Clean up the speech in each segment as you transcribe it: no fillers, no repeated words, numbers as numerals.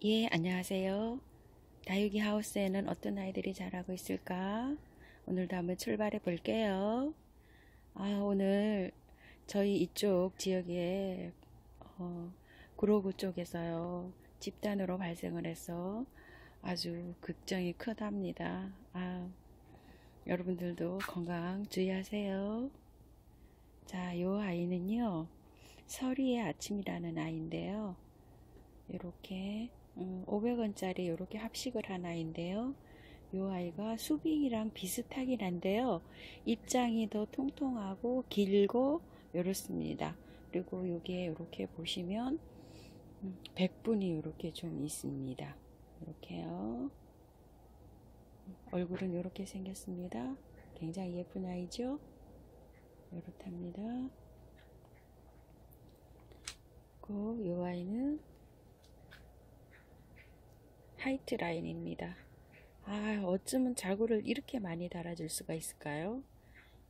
예, 안녕하세요. 다육이 하우스에는 어떤 아이들이 자라고 있을까? 오늘도 한번 출발해 볼게요. 오늘 저희 이쪽 지역에 구로구 쪽에서요. 집단으로 발생을 해서 아주 걱정이 크답니다. 여러분들도 건강 주의하세요. 자, 요 아이는요. 서리의 아침이라는 아이인데요. 이렇게 500원짜리 이렇게 합식을 한 아이인데요. 이 아이가 수빙이랑 비슷하긴 한데요. 입장이 더 통통하고 길고 이렇습니다. 그리고 여기에 이렇게 보시면 백분이 이렇게 좀 있습니다. 이렇게요. 얼굴은 이렇게 생겼습니다. 굉장히 예쁜 아이죠. 이렇답니다. 그리고 이 아이는 하이트 라인입니다. 어쩌면 자구를 이렇게 많이 달아줄 수가 있을까요?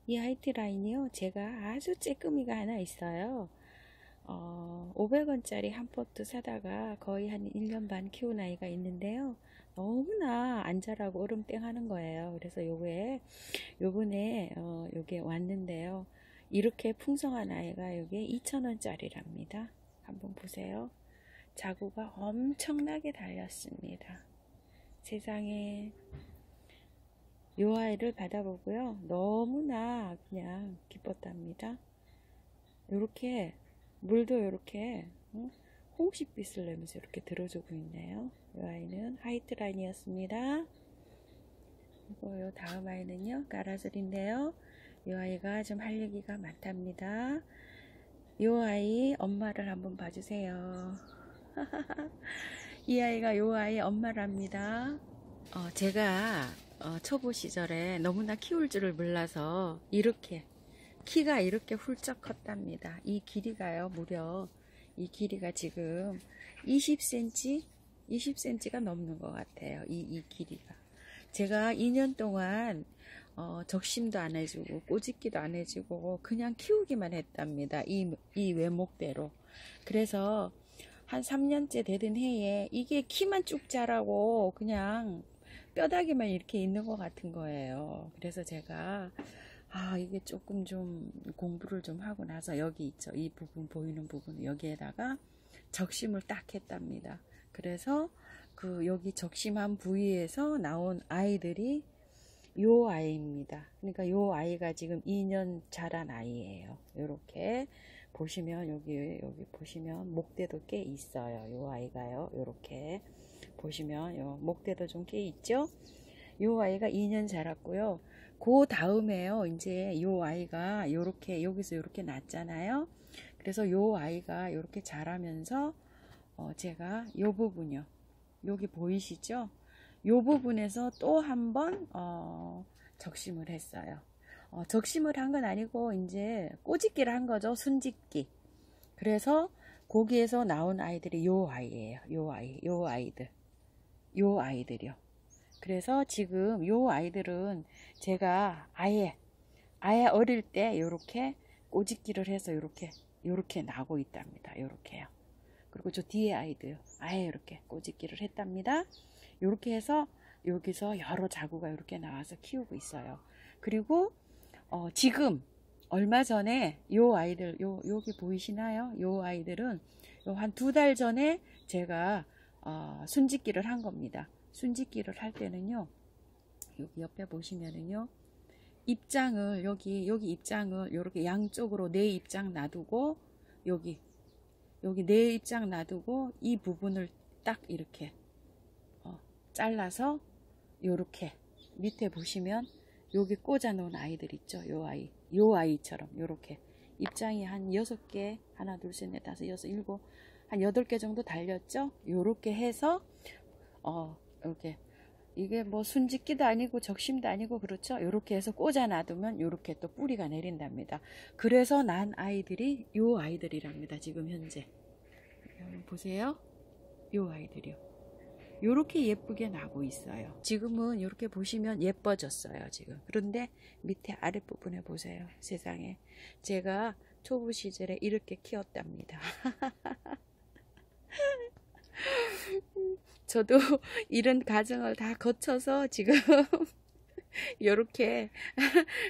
이 하이트 라인이요. 제가 아주 쬐끄미가 하나 있어요. 500원짜리 한 포트 사다가 거의 한 1년 반 키운 아이가 있는데요. 너무나 안 자라고 얼음땡 하는 거예요. 그래서 요번에 요게 왔는데요. 이렇게 풍성한 아이가 요게 2,000원짜리랍니다. 한번 보세요. 자구가 엄청나게 달렸습니다. 세상에. 요 아이를 받아보고요. 너무나 그냥 기뻤답니다. 요렇게 물도 요렇게 홍식빛을 내면서 이렇게 들어주고 있네요. 요 아이는 하이트 라인이었습니다. 그리고 요 다음 아이는요. 까라슬인데요. 요 아이가 좀 할 얘기가 많답니다. 요 아이 엄마를 한번 봐주세요. 이 아이가 요 아이 엄마랍니다. 제가 초보 시절에 너무나 키울 줄을 몰라서 이렇게 키가 이렇게 훌쩍 컸답니다. 이 길이가요, 무려 이 길이가 지금 20cm가 넘는 것 같아요. 이 길이가. 제가 2년 동안 적심도 안 해주고 꼬집기도 안 해주고 그냥 키우기만 했답니다. 이 외목대로. 그래서 한 3년째 되던 해에 이게 키만 쭉 자라고 그냥 뼈다귀만 이렇게 있는 것 같은 거예요. 그래서 제가 이게 조금 좀 공부를 좀 하고 나서 여기 있죠. 이 부분 보이는 부분 여기에다가 적심을 딱 했답니다. 그래서 여기 적심한 부위에서 나온 아이들이 요 아이입니다. 그러니까 요 아이가 지금 2년 자란 아이예요. 요렇게 보시면 여기 보시면 목대도 꽤 있어요. 요 아이가요. 요렇게 보시면 요 목대도 좀 꽤 있죠. 요 아이가 2년 자랐고요. 그 다음에요. 이제 요 아이가 요렇게 여기서 요렇게 났잖아요. 그래서 요 아이가 요렇게 자라면서 제가 요 부분요. 여기 보이시죠? 요 부분에서 또 한 번 적심을 했어요. 적심을 한 건 아니고 이제 꼬집기를 한 거죠. 순짓기. 그래서 거기에서 나온 아이들이 요 아이예요. 요 아이들이요. 그래서 지금 요 아이들은 제가 아예 어릴 때 요렇게 꼬집기를 해서 요렇게 나고 있답니다. 요렇게요. 그리고 저 뒤에 아이도요. 아예 이렇게 꼬집기를 했답니다. 요렇게 해서 여기서 여러 자구가 이렇게 나와서 키우고 있어요. 그리고 지금 얼마 전에 요 아이들 여기 보이시나요? 요 아이들은 한 2달 전에 제가 순짓기를 한 겁니다. 순짓기를 할 때는요. 여기 옆에 보시면은요. 입장을 여기 입장을 이렇게 양쪽으로 네 입장 놔두고 여기 네 입장 놔두고 이 부분을 딱 이렇게 잘라서 요렇게 밑에 보시면 여기 꽂아 놓은 아이들 있죠. 요 아이처럼 요렇게 입장이 한 6개 하나 둘 셋 넷 다섯 여섯 일곱 한 8개 정도 달렸죠. 요렇게 해서 이렇게 이게 뭐 순짓기도 아니고 적심도 아니고 그렇죠. 요렇게 해서 꽂아 놔두면 요렇게 또 뿌리가 내린답니다. 그래서 난 아이들이 요 아이들이랍니다. 지금 현재 보세요. 요 아이들이요. 요렇게 예쁘게 나고 있어요. 지금은 이렇게 보시면 예뻐졌어요. 지금. 그런데 밑에 아랫부분에 보세요. 세상에. 제가 초보 시절에 이렇게 키웠답니다. 저도 이런 과정을 다 거쳐서 지금 이렇게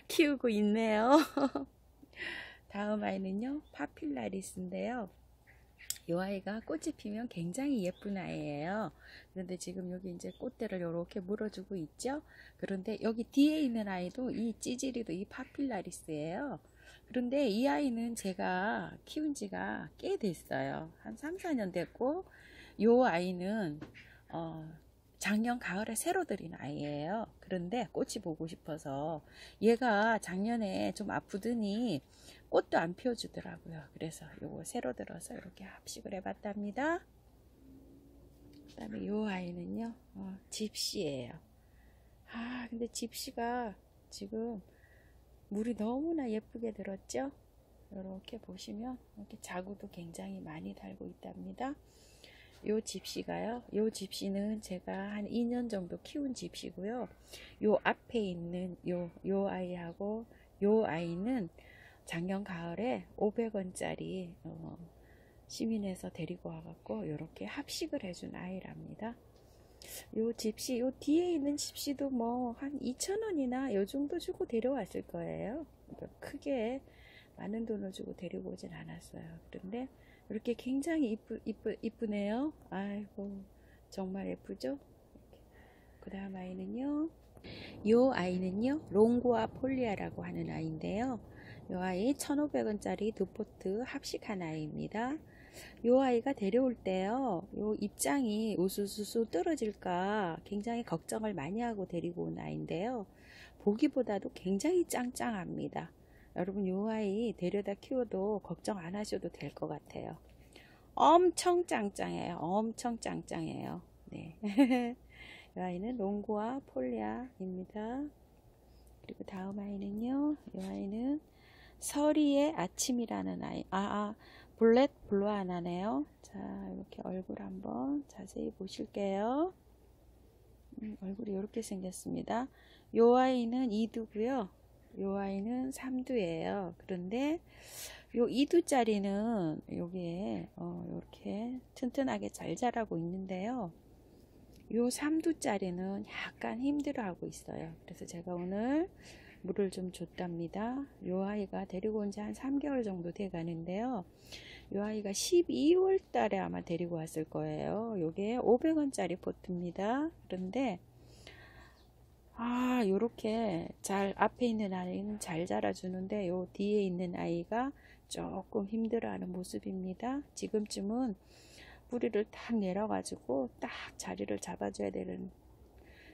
키우고 있네요. 다음 아이는요, 파필라리스인데요. 이 아이가 꽃이 피면 굉장히 예쁜 아이예요. 그런데 지금 여기 이제 꽃대를 이렇게 물어주고 있죠. 그런데 여기 뒤에 있는 아이도 이 찌질이도 이 파필라리스예요. 그런데 이 아이는 제가 키운 지가 꽤 됐어요. 한 3, 4년 됐고, 이 아이는 작년 가을에 새로 들인 아이예요. 그런데 꽃이 보고 싶어서 얘가 작년에 좀 아프더니 꽃도 안 피워주더라고요. 그래서 요거 새로 들어서 이렇게 합식을 해봤답니다. 그 다음에 요 아이는요, 집시예요. 근데 집시가 지금 물이 너무나 예쁘게 들었죠. 이렇게 보시면 이렇게 자구도 굉장히 많이 달고 있답니다. 요 집시가요, 요 집시는 제가 한 2년 정도 키운 집시고요. 요 앞에 있는 요 아이하고 요 아이는 작년 가을에 500원짜리 시민에서 데리고 와갖고 이렇게 합식을 해준 아이랍니다. 요 집시, 요 뒤에 있는 집시도 뭐 한 2,000원이나 요 정도 주고 데려왔을 거예요. 크게 많은 돈을 주고 데리고 오진 않았어요. 그런데 이렇게 굉장히 이쁘네요. 아이고, 정말 예쁘죠? 그 다음 아이는요, 요 아이는요, 롱구아 폴리아라고 하는 아이인데요. 요 아이 1,500원짜리 두 포트 합식한 아이입니다. 요 아이가 데려올 때요, 요 입장이 우수수수 떨어질까 굉장히 걱정을 많이 하고 데리고 온 아이인데요. 보기보다도 굉장히 짱짱합니다. 여러분, 요 아이 데려다 키워도 걱정 안 하셔도 될 것 같아요. 엄청 짱짱해요. 엄청 짱짱해요. 네. 이 아이는 롱구아 폴리아입니다. 그리고 다음 아이는요, 이 아이는 서리의 아침이라는 아이. 볼렛 블루아나네요. 자, 이렇게 얼굴 한번 자세히 보실게요. 얼굴이 이렇게 생겼습니다. 이 아이는 2두고요. 이 아이는 3두예요. 그런데 요 2두짜리는 여기에 이렇게 튼튼하게 잘 자라고 있는데요. 요 3두짜리는 약간 힘들어하고 있어요. 그래서 제가 오늘 물을 좀 줬답니다. 요 아이가 데리고 온 지 한 3개월 정도 돼 가는데요. 요 아이가 12월 달에 아마 데리고 왔을 거예요. 요게 500원짜리 포트입니다. 그런데 요렇게 잘 앞에 있는 아이는 잘 자라주는데 요 뒤에 있는 아이가 조금 힘들어하는 모습입니다. 지금쯤은 뿌리를 딱 내려가지고 딱 자리를 잡아줘야 되는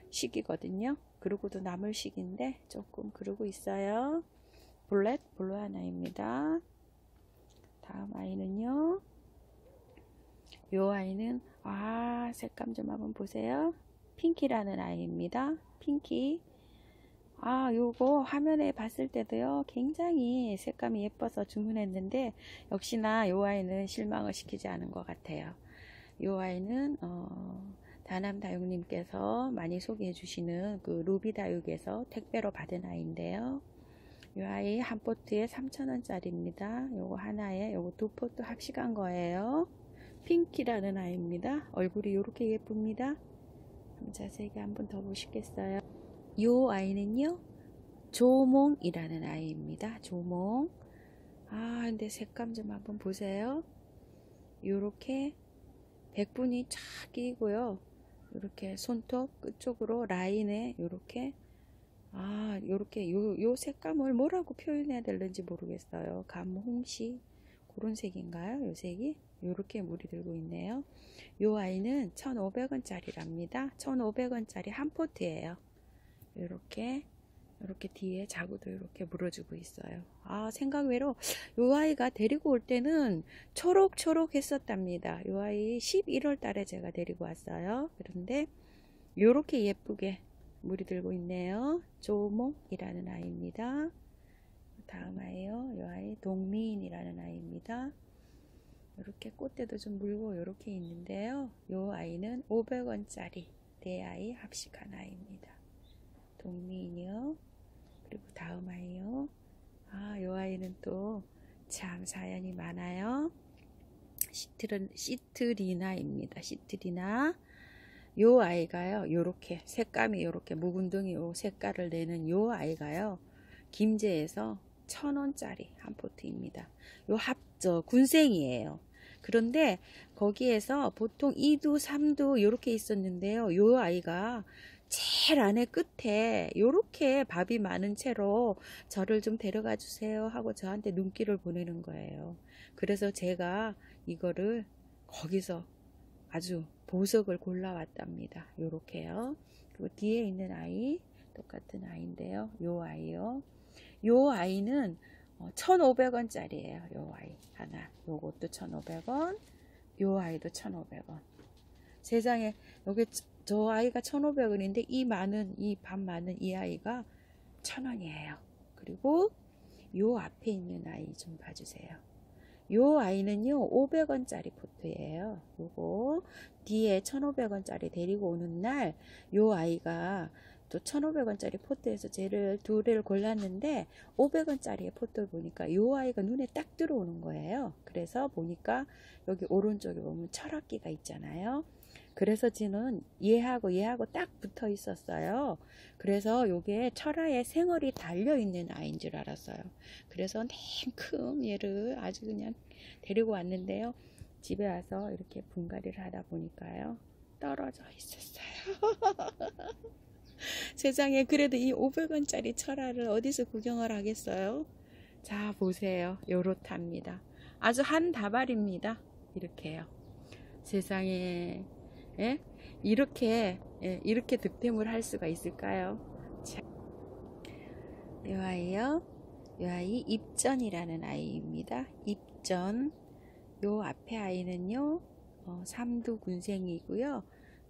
시기거든요. 그러고도 남을 시기인데 조금 그러고 있어요. 볼렛 블루아나입니다. 다음 아이는요, 요 아이는 색감 좀 한번 보세요. 핑키라는 아이입니다. 핑키. 요거 화면에 봤을 때도요, 굉장히 색감이 예뻐서 주문했는데 역시나 요 아이는 실망을 시키지 않은 것 같아요. 요 아이는 다남다육님께서 많이 소개해 주시는 그 루비다육에서 택배로 받은 아이인데요. 이 아이 한 포트에 3,000원짜리입니다. 요거 하나에 요거 두 포트 합식한 거예요. 핑키라는 아이입니다. 얼굴이 이렇게 예쁩니다. 자세히 한번 더 보시겠어요? 요 아이는요, 조몽이라는 아이입니다. 조몽. 근데 색감 좀 한번 보세요. 요렇게 백분이 쫙 끼고요. 이렇게 손톱 끝쪽으로 라인에 요렇게 요렇게 요 색감을 뭐라고 표현해야 될는지 모르겠어요. 감홍시 그런 색인가요? 요 색이 요렇게 물이 들고 있네요. 요 아이는 1,500원짜리랍니다. 1,500원짜리 한 포트예요. 요렇게 뒤에 자구도 이렇게 물어주고 있어요. 생각 외로 요 아이가 데리고 올 때는 초록초록 했었답니다. 요 아이 11월 달에 제가 데리고 왔어요. 그런데 요렇게 예쁘게 물이 들고 있네요. 조몽이라는 아이입니다. 다음 아이요. 요 아이 동미인이라는 아이입니다. 이렇게 꽃대도 좀 물고 이렇게 있는데요. 요 아이는 500원짜리 네 아이 합식한 아이입니다. 동미인이요. 그리고 다음 아이요. 요 아이는 또 참 사연이 많아요. 시트리나입니다. 시트리나. 요 아이가요, 요렇게 색감이 요렇게 묵은둥이 요 색깔을 내는 요 아이가요, 김제에서 1,000원짜리 한 포트입니다. 요 합저 군생이에요. 그런데 거기에서 보통 2두, 3두 요렇게 있었는데요. 요 아이가 제일 안에 끝에 요렇게 밥이 많은 채로 저를 좀 데려가 주세요 하고 저한테 눈길을 보내는 거예요. 그래서 제가 이거를 거기서 아주 보석을 골라왔답니다. 요렇게요. 그리고 뒤에 있는 아이 똑같은 아이인데요. 요 아이요. 요 아이는 1,500원짜리예요. 요 아이 하나. 요것도 1,500원. 요 아이도 1,500원. 세상에 여기 저 아이가 1,500원인데 이 많은 이 밥 많은 이 아이가 1,000원이에요. 그리고 요 앞에 있는 아이 좀 봐주세요. 요 아이는요 500원짜리 포트예요. 요거 뒤에 1,500원짜리 데리고 오는 날 요 아이가 또 1,500원짜리 포트에서 쟤를 두 개를 골랐는데 500원짜리의 포트를 보니까 요 아이가 눈에 딱 들어오는 거예요. 그래서 보니까 여기 오른쪽에 보면 철학기가 있잖아요. 그래서 지는 얘하고 딱 붙어 있었어요. 그래서 요게 철화에 생얼이 달려 있는 아이인 줄 알았어요. 그래서 냉큼 얘를 아주 그냥 데리고 왔는데요. 집에 와서 이렇게 분갈이를 하다 보니까요, 떨어져 있었어요. 세상에, 그래도 이 500원짜리 철화를 어디서 구경을 하겠어요? 자, 보세요. 요렇답니다. 아주 한 다발입니다. 이렇게요. 세상에, 예? 이렇게 득템을 할 수가 있을까요? 자, 이 아이요. 이 아이 입전이라는 아이입니다. 입전. 요 앞에 아이는요, 삼두 군생이고요.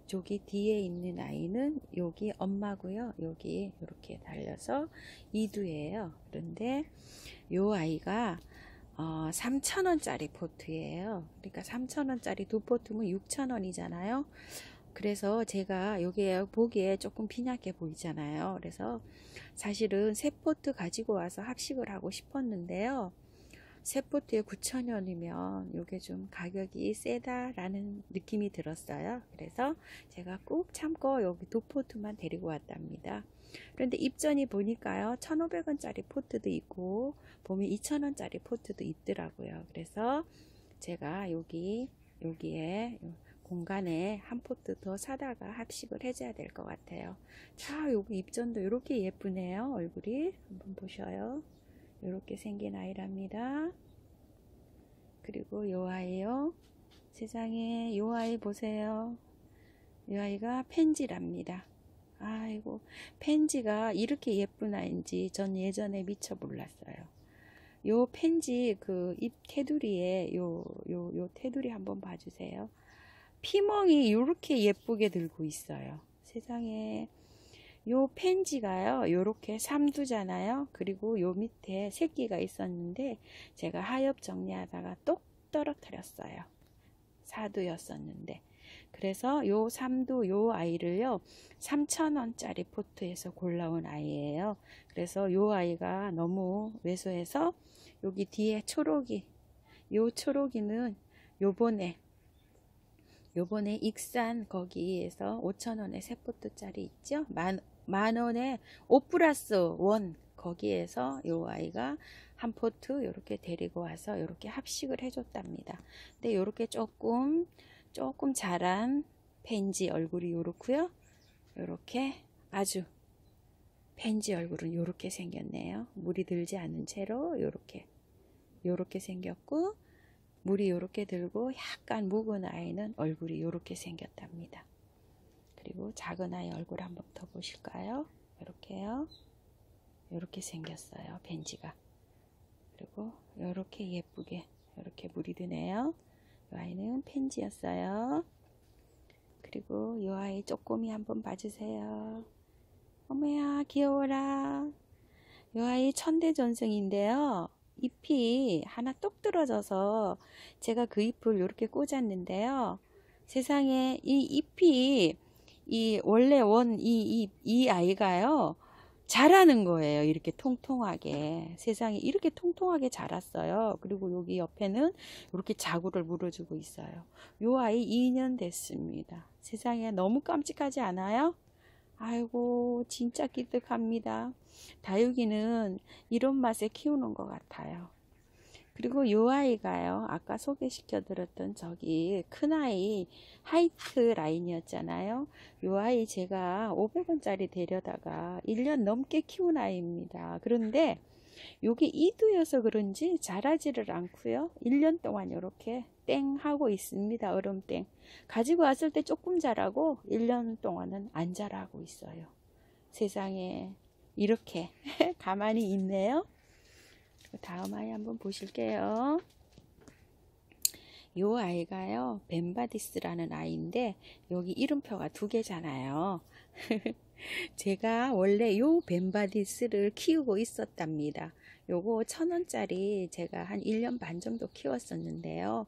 저기 뒤에 있는 아이는 여기 엄마고요. 여기 이렇게 달려서 이두예요. 그런데 요 아이가 3,000원짜리 포트예요. 그러니까 3,000원짜리 두 포트면 6,000원이잖아요. 그래서 제가 여기에 보기에 조금 빈약해 보이잖아요. 그래서 사실은 세 포트 가지고 와서 합식을 하고 싶었는데요. 세 포트에 9,000원이면 이게 좀 가격이 세다라는 느낌이 들었어요. 그래서 제가 꾹 참고 여기 두 포트만 데리고 왔답니다. 그런데 입전이 보니까요, 1,500원짜리 포트도 있고 보면 2,000원짜리 포트도 있더라고요. 그래서 제가 여기에 공간에 한 포트 더 사다가 합식을 해줘야 될 것 같아요. 자, 여기 입전도 이렇게 예쁘네요. 얼굴이 한번 보셔요. 이렇게 생긴 아이랍니다. 그리고 요 아이요. 세상에, 요 아이 보세요. 요 아이가 펜지랍니다. 아이고, 펜지가 이렇게 예쁜 아이인지 전 예전에 미처 몰랐어요. 요 펜지 그 잎 테두리에 요 테두리 한번 봐주세요. 피멍이 이렇게 예쁘게 들고 있어요. 세상에, 요 펜지가요, 요렇게 삼두잖아요. 그리고 요 밑에 새끼가 있었는데 제가 하엽 정리하다가 똑 떨어뜨렸어요. 사두였었는데. 그래서 요 삼두 요 아이를요 3,000원짜리 포트에서 골라온 아이예요. 그래서 요 아이가 너무 왜소해서 여기 뒤에 초록이, 요 초록이는 요번에 익산 거기에서 5,000원에 세 포트짜리 있죠. 만원에 5+1 거기에서 요 아이가 한 포트 이렇게 데리고 와서 이렇게 합식을 해줬답니다. 근데 이렇게 조금 자란 펜지 얼굴이 요렇고요. 요렇게 아주 펜지 얼굴은 요렇게 생겼네요. 물이 들지 않은 채로 요렇게 생겼고, 물이 요렇게 들고 약간 묵은 아이는 얼굴이 요렇게 생겼답니다. 그리고 작은 아이 얼굴 한번 더 보실까요? 이렇게요. 이렇게 생겼어요. 벤지가. 그리고 이렇게 예쁘게 이렇게 물이 드네요. 이 아이는 펜지였어요. 그리고 이 아이 쪼꼬미 한번 봐주세요. 어머야, 귀여워라. 이 아이 천대전생인데요. 잎이 하나 똑 떨어져서 제가 그 잎을 이렇게 꽂았는데요. 세상에, 이 잎이 이 원래 이 아이가요, 자라는 거예요. 이렇게 통통하게. 세상에 이렇게 통통하게 자랐어요. 그리고 여기 옆에는 이렇게 자구를 물어주고 있어요. 요 아이 2년 됐습니다. 세상에 너무 깜찍하지 않아요? 아이고 진짜 기특합니다. 다육이는 이런 맛에 키우는 것 같아요. 그리고 요 아이가요, 아까 소개시켜 드렸던 저기 큰아이 하이트 라인이었잖아요. 요 아이 제가 500원짜리 데려다가 1년 넘게 키운 아이입니다. 그런데 요게 이두여서 그런지 자라지를 않고요, 1년 동안 이렇게 땡 하고 있습니다. 얼음땡 가지고 왔을 때 조금 자라고 1년 동안은 안 자라고 있어요. 세상에 이렇게 가만히 있네요. 다음 아이 한번 보실게요. 요 아이가요, 벤바디스라는 아이인데 여기 이름표가 2개잖아요. 제가 원래 요 벤바디스를 키우고 있었답니다. 요거 1000원짜리 제가 한 1년 반 정도 키웠었는데요.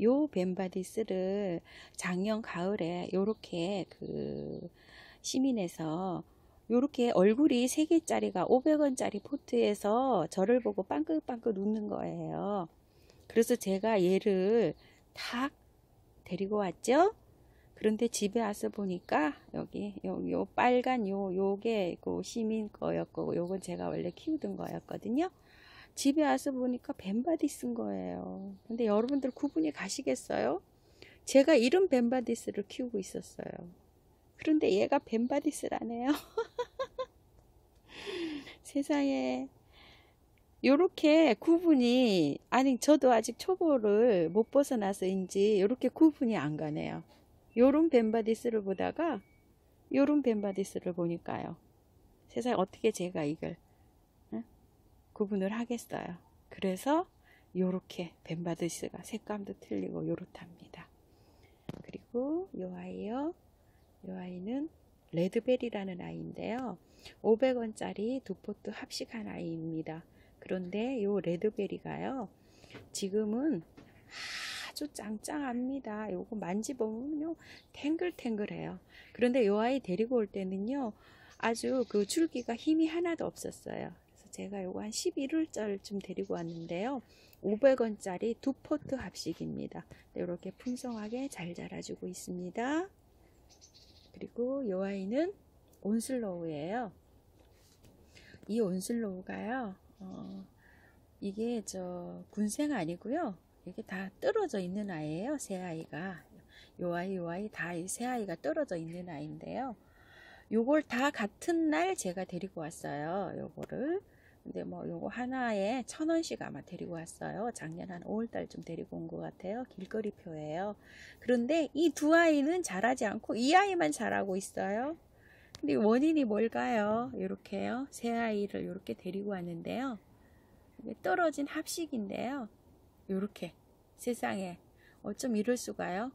요 벤바디스를 작년 가을에 요렇게 시민에서 요렇게 얼굴이 3개짜리가 500원짜리 포트에서 저를 보고 빵긋빵긋 웃는 거예요. 그래서 제가 얘를 탁 데리고 왔죠. 그런데 집에 와서 보니까 여기 요 빨간 요게 그 시민 거였고, 요건 제가 원래 키우던 거였거든요. 집에 와서 보니까 벤바디스인 거예요. 근데 여러분들 구분이 가시겠어요? 제가 이런 벤바디스를 키우고 있었어요. 그런데 얘가 벤바디스라네요. 세상에 요렇게 구분이, 아니 저도 아직 초보를 못 벗어나서인지 요렇게 구분이 안 가네요. 요런 벤바디스를 보다가 요런 벤바디스를 보니까요, 세상에 어떻게 제가 이걸 구분을 하겠어요. 그래서 요렇게 벤바디스가 색감도 틀리고 요렇답니다. 그리고 요 아이요, 요 아이는 레드베리라는 아이인데요, 500원짜리 2포트 합식한 아이입니다. 그런데 요 레드베리가요, 지금은 아주 짱짱합니다. 요거 만지보면요, 탱글탱글해요. 그런데 요 아이 데리고 올 때는요, 아주 그 줄기가 힘이 하나도 없었어요. 그래서 제가 요거 한 11월쯤 데리고 왔는데요, 500원짜리 2포트 합식입니다. 이렇게 풍성하게 잘 자라주고 있습니다. 그리고 요 아이는 온슬로우예요. 이 온슬로우가요, 이게 군생 아니고요, 이게 다 떨어져 있는 아이예요. 새 아이가 요 아이 다 새 아이가 떨어져 있는 아이인데요, 요걸 다 같은 날 제가 데리고 왔어요. 요거를. 근데 뭐 요거 하나에 1000원씩 아마 데리고 왔어요. 작년 한 5월달쯤 데리고 온 것 같아요. 길거리표예요. 그런데 이 두 아이는 자라지 않고 이 아이만 자라고 있어요. 근데 원인이 뭘까요? 이렇게요, 새 아이를 이렇게 데리고 왔는데요, 떨어진 합식인데요, 이렇게 세상에 어쩜 이럴 수가요?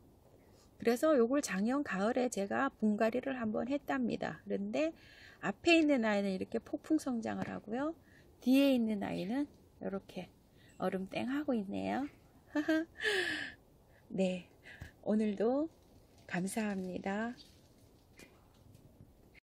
그래서 요걸 작년 가을에 제가 분갈이를 한번 했답니다. 그런데 앞에 있는 아이는 이렇게 폭풍 성장을 하고요, 뒤에 있는 아이는 이렇게 얼음땡 하고 있네요. 네, 오늘도 감사합니다.